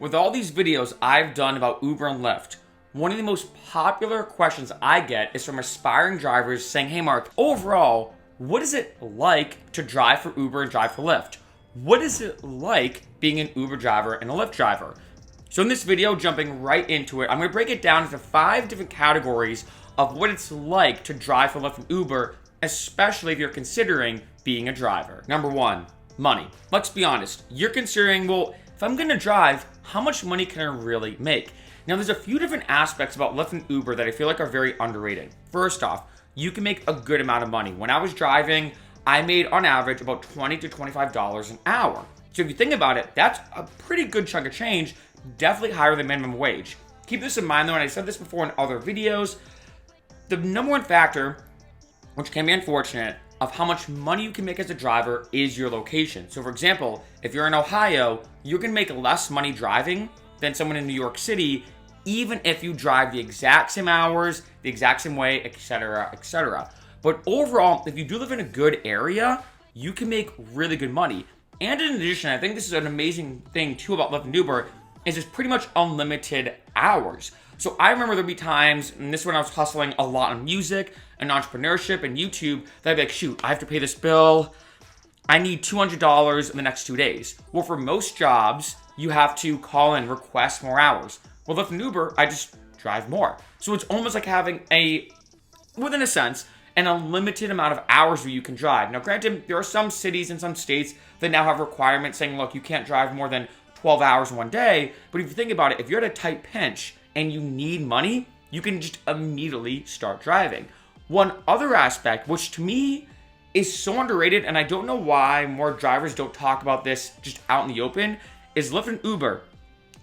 With all these videos I've done about Uber and Lyft, one of the most popular questions I get is from aspiring drivers saying, hey Mark, overall, what is it like to drive for Uber and drive for Lyft? What is it like being an Uber driver and a Lyft driver? So in this video, jumping right into it, I'm going to break it down into 5 different categories of what it's like to drive for Lyft and Uber, especially if you're considering being a driver. Number 1, money. Let's be honest, you're considering, well, if I'm going to drive, how much money can I really make? Now, there's a few different aspects about Lyft and Uber that I feel like are very underrated. First off, you can make a good amount of money. When I was driving, I made on average about $20 to $25 an hour. So if you think about it, that's a pretty good chunk of change, definitely higher than minimum wage. Keep this in mind though, and I said this before in other videos, the number one factor, which can be unfortunate, of how much money you can make as a driver is your location. So for example, if you're in Ohio, you're gonna make less money driving than someone in New York City, even if you drive the exact same hours, the exact same way, etc., etc. But overall, if you do live in a good area, you can make really good money. And in addition, I think this is an amazing thing too about Lyft and Uber, is it's pretty much unlimited hours. So I remember there'd be times, and this is when I was hustling a lot on music and entrepreneurship and YouTube, that I'd be like, shoot, I have to pay this bill. I need $200 in the next 2 days. Well, for most jobs, you have to call and request more hours. Well, Lyft and Uber, I just drive more. So it's almost like having within a sense, an unlimited amount of hours where you can drive. Now, granted, there are some cities and some states that now have requirements saying, look, you can't drive more than 12 hours in one day. But if you think about it, if you're at a tight pinch and you need money, you can just immediately start driving. One other aspect, which to me is so underrated, and I don't know why more drivers don't talk about this just out in the open, is Lyft and Uber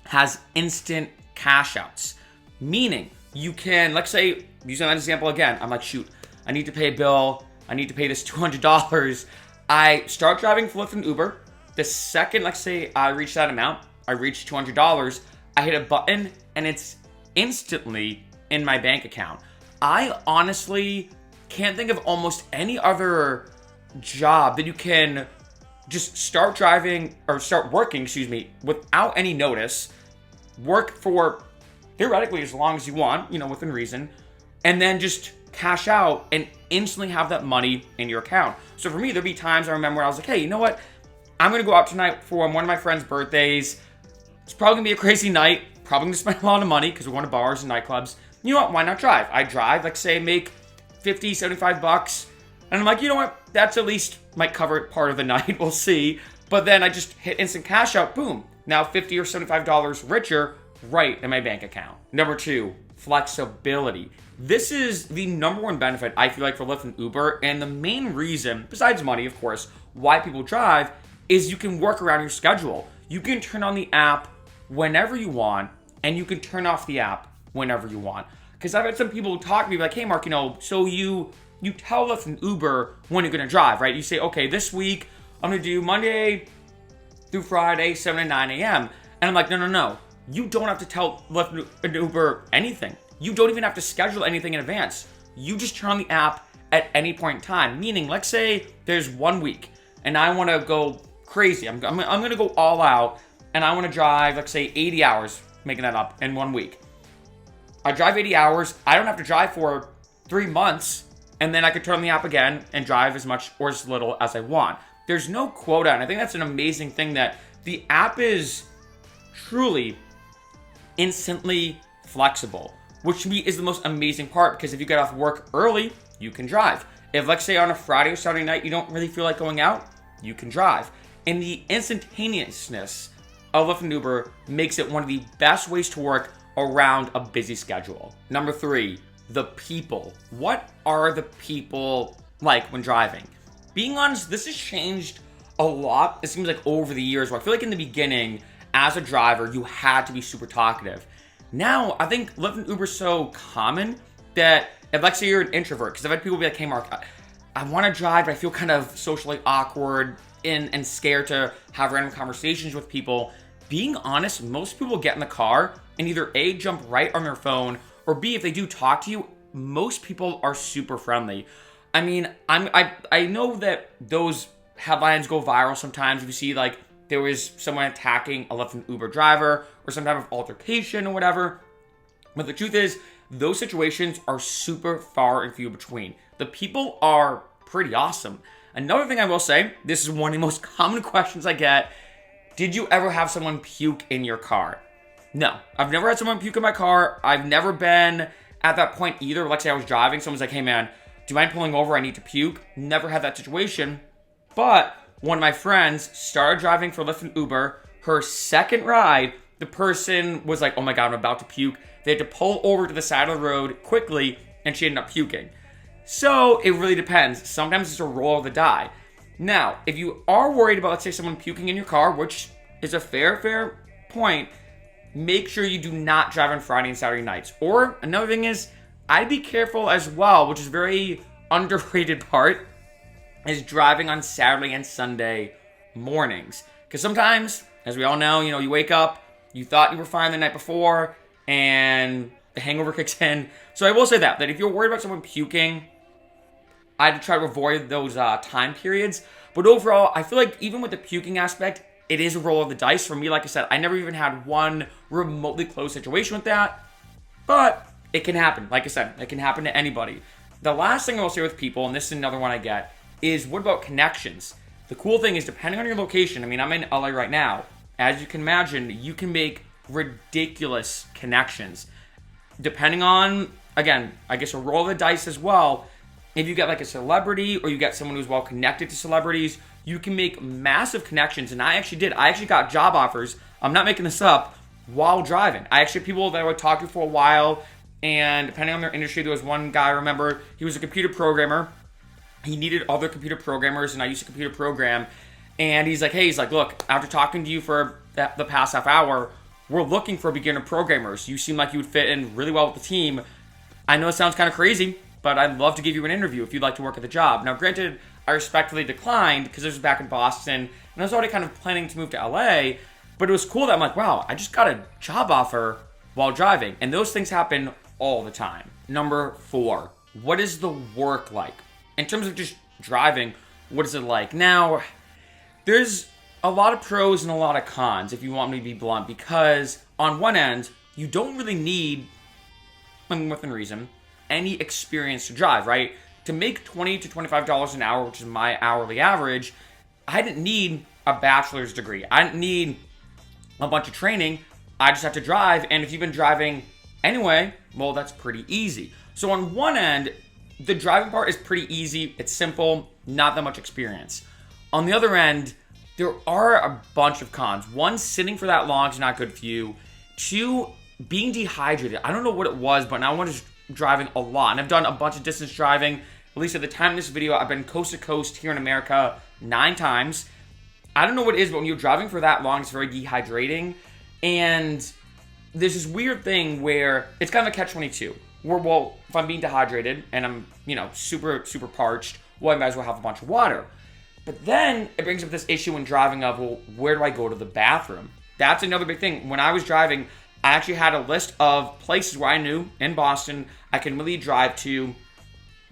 has instant cash outs. Meaning, you can, let's say, using that example again, I'm like, shoot, I need to pay a bill, I need to pay this $200. I start driving for Lyft and Uber. The second, let's say, I reach that amount, I reach $200, I hit a button, and it's instantly in my bank account. I honestly can't think of almost any other job that you can just start driving, or start working, without any notice, work for theoretically as long as you want, within reason, and then just cash out and instantly have that money in your account. So for me, there'd be times I remember I was like, hey, you know what? I'm gonna go out tonight for one of my friend's birthdays. It's probably gonna be a crazy night, probably gonna spend a lot of money because we're going to bars and nightclubs. You know what? Why not drive? I drive, like say, make $50, $75, and I'm like, you know what? That's at least might cover part of the night. We'll see. But then I just hit instant cash out. Boom. Now $50 or $75 richer right in my bank account. Number 2, flexibility. This is the number one benefit I feel like for Lyft and Uber, and the main reason, besides money, of course, why people drive is you can work around your schedule. You can turn on the app whenever you want, and you can turn off the app whenever you want. Because I've had some people talk to me like, hey Mark, so you tell Lyft and Uber when you're gonna drive, right? You say, okay, this week I'm gonna do Monday through Friday, 7 to 9 a.m. And I'm like, no. You don't have to tell Lyft and Uber anything. You don't even have to schedule anything in advance. You just turn on the app at any point in time. Meaning, let's say there's 1 week and I want to go crazy. I'm going to go all out and I want to drive, let's say 80 hours, making that up, in 1 week. I drive 80 hours. I don't have to drive for 3 months, and then I could turn on the app again and drive as much or as little as I want. There's no quota, and I think that's an amazing thing, that the app is truly instantly flexible, which to me is the most amazing part, because if you get off work early, you can drive. If, let's say, on a Friday or Saturday night, you don't really feel like going out, you can drive. And the instantaneousness of Lyft and Uber makes it one of the best ways to work around a busy schedule. Number 3, the people. What are the people like when driving? Being honest, this has changed a lot, it seems like, over the years, where I feel like in the beginning, as a driver, you had to be super talkative. Now, I think Lyft and Uber is so common that if, let's say, you're an introvert, because I've had people be like, hey Mark, I want to drive, but I feel kind of socially awkward and scared to have random conversations with people. Being honest, most people get in the car and either A, jump right on their phone, or B, if they do talk to you, most people are super friendly. I mean, I know that those headlines go viral sometimes. If you see like there was someone attacking a Lyft and Uber driver or some type of altercation or whatever. But the truth is, those situations are super far and few between. The people are pretty awesome. Another thing I will say, this is one of the most common questions I get. Did you ever have someone puke in your car? No, I've never had someone puke in my car. I've never been at that point either. Like say I was driving, someone's like, hey man, do you mind pulling over? I need to puke. Never had that situation. But one of my friends started driving for Lyft and Uber. Her second ride, the person was like, oh my God, I'm about to puke. They had to pull over to the side of the road quickly, and she ended up puking. So it really depends. Sometimes it's a roll of the die. Now, if you are worried about, let's say, someone puking in your car, which is a fair point, make sure you do not drive on Friday and Saturday nights. Or another thing is, I'd be careful as well, which is a very underrated part, is driving on Saturday and Sunday mornings. Because sometimes, as we all know, you wake up, you thought you were fine the night before, and the hangover kicks in. So I will say that if you're worried about someone puking, I'd try to avoid those time periods. But overall, I feel like even with the puking aspect, it is a roll of the dice. For me, like I said, I never even had one remotely close situation with that. But it can happen. Like I said, it can happen to anybody. The last thing I will say with people, and this is another one I get, is what about connections? The cool thing is, depending on your location, I mean, I'm in LA right now. As you can imagine, you can make ridiculous connections. Depending on, again, I guess a roll of the dice as well. If you get like a celebrity or you get someone who's well connected to celebrities, you can make massive connections. And I actually did. I actually got job offers. I'm not making this up while driving. I actually had people that I would talk to for a while. And depending on their industry, there was one guy, I remember, he was a computer programmer. He needed other computer programmers, and I used to computer program. And he's like, look, after talking to you for the past half hour, we're looking for beginner programmers. You seem like you would fit in really well with the team. I know it sounds kind of crazy, but I'd love to give you an interview if you'd like to work at the job. Now, granted, I respectfully declined because this was back in Boston, and I was already kind of planning to move to LA, but it was cool that I'm like, wow, I just got a job offer while driving. And those things happen all the time. Number 4, what is the work like? In terms of just driving, what is it like? Now, there's a lot of pros and a lot of cons, if you want me to be blunt, because on one end, you don't really need, within reason, any experience to drive, right? To make $20 to $25 an hour, which is my hourly average, I didn't need a bachelor's degree. I didn't need a bunch of training. I just had to drive, and if you've been driving anyway, well, that's pretty easy. So on one end, the driving part is pretty easy. It's simple, not that much experience. On the other end, there are a bunch of cons. 1, sitting for that long is not good for you. 2, being dehydrated. I don't know what it was, but now I was driving a lot. And I've done a bunch of distance driving. At least at the time of this video, I've been coast to coast here in America 9 times. I don't know what it is, but when you're driving for that long, it's very dehydrating. And there's this weird thing where it's kind of a catch-22. Where, well, if I'm being dehydrated and I'm, super parched, well, I might as well have a bunch of water. But then it brings up this issue when driving of, well, where do I go to the bathroom? That's another big thing. When I was driving, I actually had a list of places where I knew in Boston I can really drive to.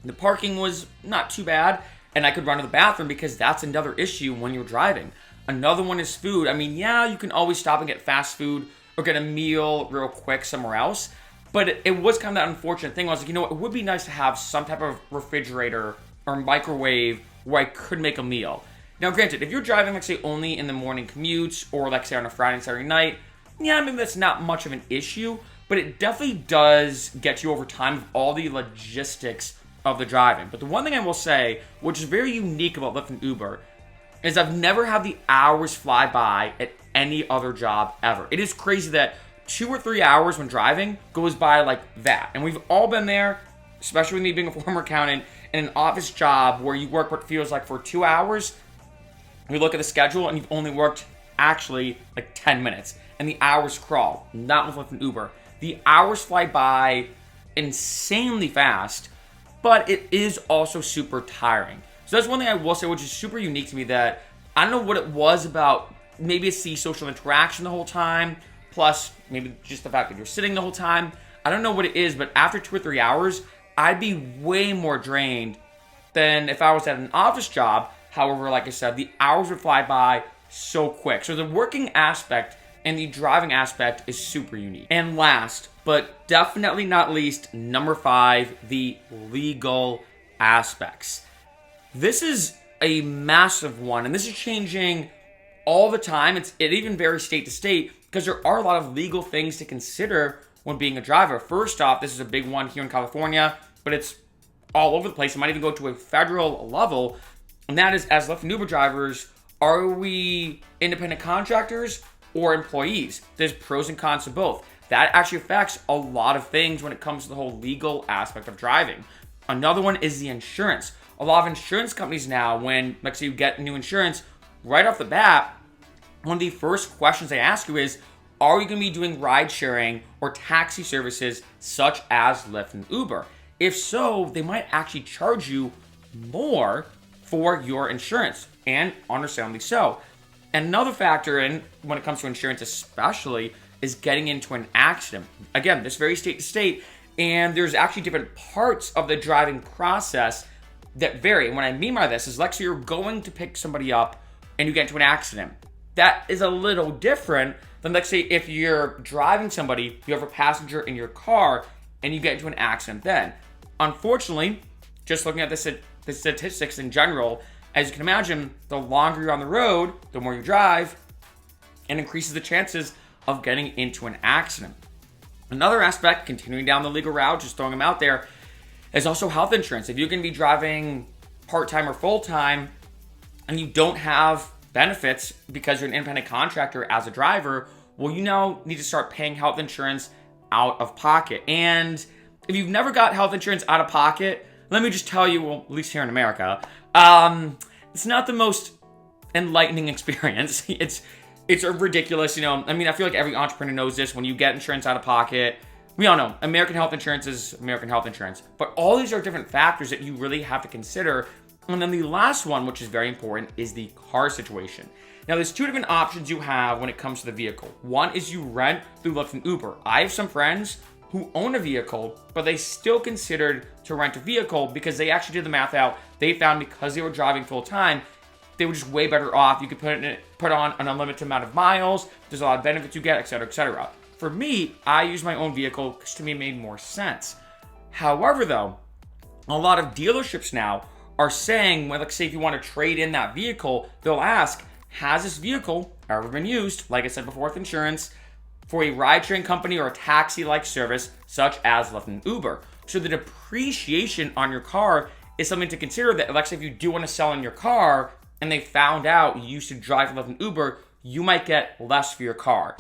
The parking was not too bad, and I could run to the bathroom because that's another issue when you're driving. Another one is food. I mean, yeah, you can always stop and get fast food or get a meal real quick somewhere else. But it was kind of that unfortunate thing. I was like, it would be nice to have some type of refrigerator or microwave where I could make a meal. Now, granted, if you're driving, like, say, only in the morning commutes or, like, say, on a Friday and Saturday night, yeah, maybe that's not much of an issue, but it definitely does get you over time with all the logistics of the driving. But the one thing I will say, which is very unique about Lyft and Uber, is I've never had the hours fly by at any other job ever. It is crazy that 2 or 3 hours when driving goes by like that. And we've all been there, especially with me being a former accountant, in an office job where you work what feels like for 2 hours. We look at the schedule and you've only worked actually like 10 minutes. And the hours crawl, not with Lyft and Uber. The hours fly by insanely fast, but it is also super tiring. So that's one thing I will say, which is super unique to me, that I don't know what it was about. Maybe it's the social interaction the whole time, plus maybe just the fact that you're sitting the whole time. I don't know what it is, but after 2 or 3 hours, I'd be way more drained than if I was at an office job. However, like I said, the hours would fly by so quick. So the working aspect and the driving aspect is super unique. And last, but definitely not least, number 5, the legal aspects. This is a massive one, and this is changing all the time. It even varies state to state because there are a lot of legal things to consider when being a driver. First off, this is a big one here in California, but it's all over the place. It might even go to a federal level, and that is, as Lyft and Uber drivers, are we independent contractors or employees? There's pros and cons to both. That actually affects a lot of things when it comes to the whole legal aspect of driving. Another one is the insurance. A lot of insurance companies now, when, let's say, you get new insurance, right off the bat, one of the first questions they ask you is, are you going to be doing ride sharing or taxi services such as Lyft and Uber? If so, they might actually charge you more for your insurance, and understandably so. Another factor in when it comes to insurance especially is getting into an accident. Again, this varies state to state, and there's actually different parts of the driving process that vary. And what I mean by this is, let's say you're going to pick somebody up and you get into an accident. That is a little different than, let's say, if you're driving somebody, you have a passenger in your car, and you get into an accident then. Unfortunately, just looking at the statistics in general, as you can imagine, the longer you're on the road, the more you drive, and increases the chances of getting into an accident. Another aspect, continuing down the legal route, just throwing them out there, is also health insurance. If you're going to be driving part-time or full-time and you don't have benefits because you're an independent contractor as a driver, well, you now need to start paying health insurance out of pocket. And if you've never got health insurance out of pocket, let me just tell you, well, at least here in America, it's not the most enlightening experience. It's a ridiculous, I mean, I feel like every entrepreneur knows this. When you get insurance out of pocket, we all know American health insurance is American health insurance. But all these are different factors that you really have to consider. And then the last one, which is very important, is the car situation. Now, there's 2 different options you have when it comes to the vehicle. One is you rent through Lyft and Uber. I have some friends who own a vehicle, but they still considered to rent a vehicle because they actually did the math out. They found because they were driving full time, they were just way better off. You could put on an unlimited amount of miles. There's a lot of benefits you get, etc., etc. For me, I use my own vehicle because to me it made more sense. However, though, a lot of dealerships now are saying, well, let's say if you want to trade in that vehicle, they'll ask, has this vehicle ever been used, like I said before with insurance, for a ride-sharing company or a taxi-like service such as Lyft and Uber? So the depreciation on your car is something to consider. That, let's say if you do want to sell in your car and they found out you used to drive Lyft and Uber, you might get less for your car.